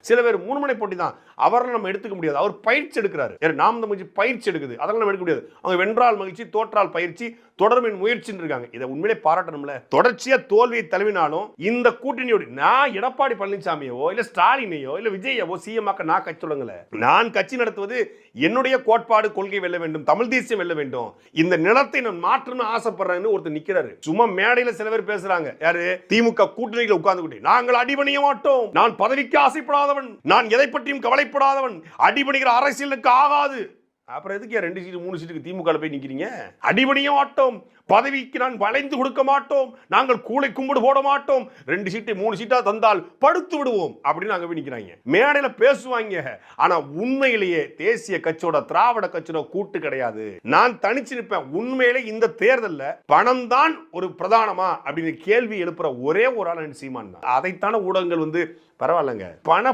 சில பேர் 3 முனை போட்டி தான், அவரை நம்ம எடுத்துக்க முடியாது. அவர் பயிற்சி எடுக்கிறாரு. நாம் தமிழ் பயிற்சி எடுக்குது, அதெல்லாம் நம்ம எடுக்க முடியாது. அவங்க வென்றால் மகிழ்ச்சி, தோற்றால் பயிற்சி, தொடர்பின் முயற்சின்னு இருக்காங்க. இதை உண்மையிலே பாராட்டணும்ல. தொடர்ச்சியா தோல்வியை தழுவினாலும் இந்த கூட்டணியோடு நான் எடப்பாடி பழனிசாமியோ இல்ல ஸ்டாலினையோ இல்ல விஜயவோ சிஎம் ஆக்க நான் கட்சி சொல்லுங்கள. நான் கட்சி நடத்துவது என்னுடைய கோட்பாடு, கொள்கை வெல்ல வேண்டும், தமிழ் தேசியம் வெல்ல வேண்டும், இந்த நிலத்தை நான் மாற்றணும்னு ஆசைப்படுறேன்னு ஒருத்தர் நிக்கிறாரு. சும்மா மேடையில சில பேர் பேசுறாங்க. யாரு? திமுக கூட்டணியில உட்கார்ந்து நாங்கள் அடிபணிய மாட்டோம், நான் பதவிக்கு ஆசைப்படாதவன், நான் எதை பற்றியும் கவலைப்படாதவன், அடிபணிகிற அரசியலுக்கு ஆகாது. அப்புறம் எதுக்கு 2 சீட்டு 3 சீட்டுக்கு திமுக போய் நிக்கிறீங்க? அடிபணிய மாட்டோம், பதவிக்கு நான் வளைந்து கொடுக்க மாட்டோம், நாங்கள் கூளை கும்பிடு போட மாட்டோம், 2 சீட்டு 3 சீட்டா தந்தால் படுத்து விடுவோம் அப்படின்னு அங்க போய் நிக்கிறாங்க. மேடையில பேசுவாங்க, ஆனா உண்மையிலேயே தேசிய கட்சியோட திராவிட கட்சியோட கூட்டு கிடையாது. நான் தனிச்சு நிற்பேன். உண்மையிலே இந்த தேர்தல்ல பணம் தான் ஒரு பிரதானமா அப்படின்னு கேள்வி எழுப்புற ஒரே ஒரு ஆள் சீமான் தான். அதைத்தான ஊடகங்கள் பரவாயில்லைங்க, பண